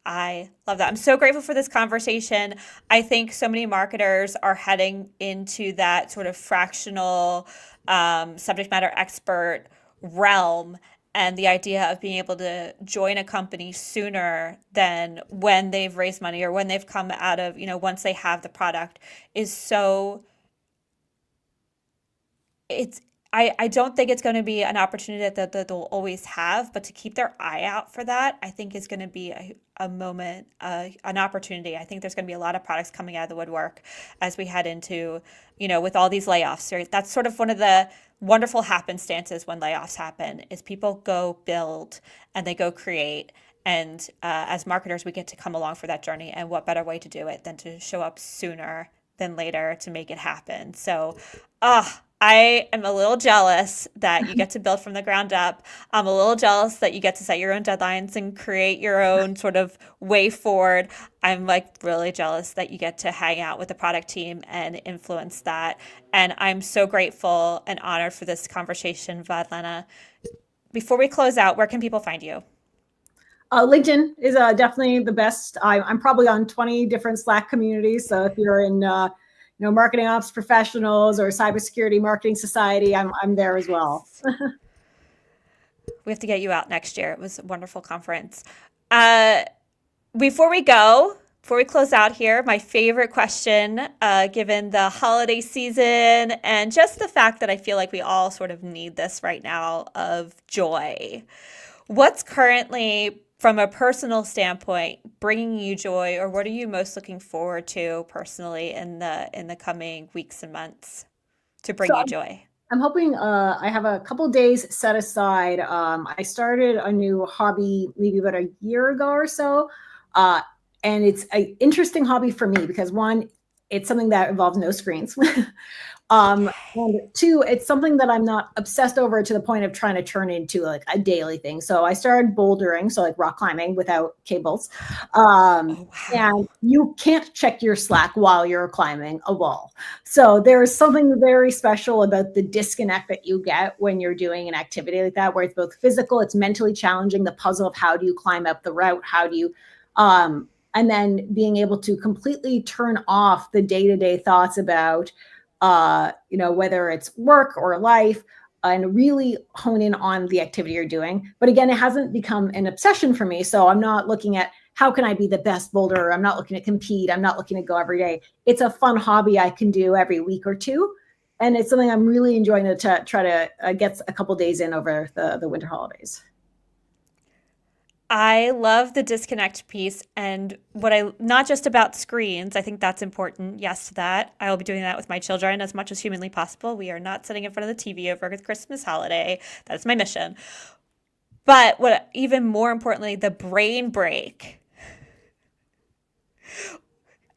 Speaker 1: I love that. I'm so grateful for this conversation. I think so many marketers are heading into that sort of fractional subject matter expert realm. And the idea of being able to join a company sooner than when they've raised money or when they've come out of, once they have the product is so it's I don't think it's going to be an opportunity that they'll always have, but to keep their eye out for that, I think is going to be a moment, an opportunity. I think there's going to be a lot of products coming out of the woodwork as we head into, with all these layoffs, right? That's sort of one of the wonderful happenstances when layoffs happen is people go build and they go create. And as marketers, we get to come along for that journey. And what better way to do it than to show up sooner than later to make it happen? So, I am a little jealous that you get to build from the ground up. I'm a little jealous that you get to set your own deadlines and create your own sort of way forward. I'm like really jealous that you get to hang out with the product team and influence that. And I'm so grateful and honored for this conversation, Vladlena. Before we close out, where can people find you?
Speaker 2: LinkedIn is definitely the best. I'm probably on 20 different Slack communities. So if you're in, marketing ops professionals or cybersecurity marketing society, I'm there as well.
Speaker 1: Yes. We have to get you out next year. It was a wonderful conference. Before we go, before we close out here, my favorite question, given the holiday season and just the fact that I feel like we all sort of need this right now of joy. What's currently, from a personal standpoint, bringing you joy, or what are you most looking forward to personally in the coming weeks and months to
Speaker 2: So
Speaker 1: bring you joy?
Speaker 2: I'm hoping I have a couple days set aside. I started a new hobby maybe about a year ago or so. And it's an interesting hobby for me because one, it's something that involves no screens. And two, it's something that I'm not obsessed over to the point of trying to turn into like a daily thing. So I started bouldering, so like rock climbing without cables.
Speaker 1: Oh,
Speaker 2: And
Speaker 1: wow.
Speaker 2: you can't check your Slack while you're climbing a wall. So there's something very special about the disconnect that you get when you're doing an activity like that, where it's both physical, it's mentally challenging, the puzzle of how do you climb up the route, how do you, and then being able to completely turn off the day-to-day thoughts about whether it's work or life, and really hone in on the activity you're doing. But again, it hasn't become an obsession for me. So I'm not looking at how can I be the best boulder? I'm not looking to compete. I'm not looking to go every day. It's a fun hobby I can do every week or two. And it's something I'm really enjoying to try to get a couple days in over the winter holidays.
Speaker 1: I love the disconnect piece and not just about screens. I think that's important. Yes, to that. I will be doing that with my children as much as humanly possible. We are not sitting in front of the TV over the Christmas holiday. That is my mission. But what even more importantly, the brain break.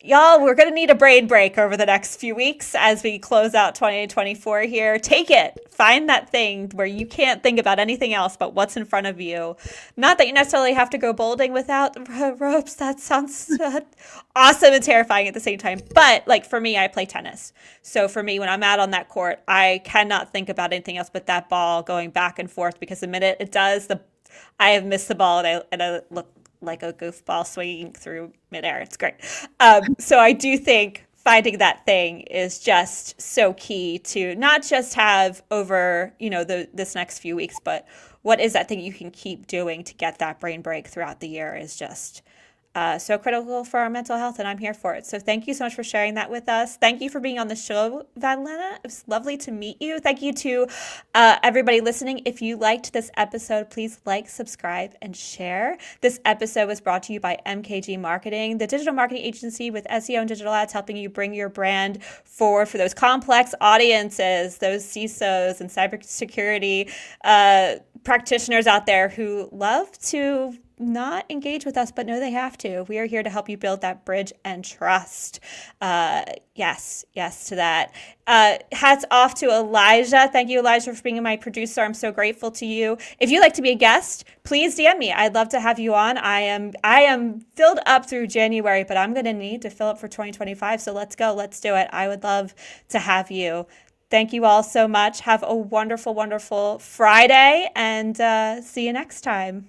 Speaker 1: Y'all, we're going to need a brain break over the next few weeks as we close out 2024 here. Take it. Find that thing where you can't think about anything else but what's in front of you. Not that you necessarily have to go bouldering without ropes. That sounds awesome and terrifying at the same time. But like for me, I play tennis. So for me, when I'm out on that court, I cannot think about anything else but that ball going back and forth because the minute it does, I have missed the ball and I look like a goofball swinging through midair. It's great. So I do think finding that thing is just so key to not just have over, this next few weeks, but what is that thing you can keep doing to get that brain break throughout the year is just so critical for our mental health, and I'm here for it. So thank you so much for sharing that with us. Thank you for being on the show, Vladlena. It was lovely to meet you. Thank you to everybody listening. If you liked this episode, please like, subscribe, and share. This episode was brought to you by MKG Marketing, the digital marketing agency with SEO and digital ads, helping you bring your brand forward for those complex audiences, those CISOs and cybersecurity practitioners out there who love to not engage with us, but know they have to. We are here to help you build that bridge and trust. Yes to that. Hats off to Elijah. Thank you, Elijah, for being my producer. I'm so grateful to you. If you'd like to be a guest, please DM me. I'd love to have you on. I am filled up through January, but I'm going to need to fill up for 2025. So let's go. Let's do it. I would love to have you. Thank you all so much. Have a wonderful, wonderful Friday, and see you next time.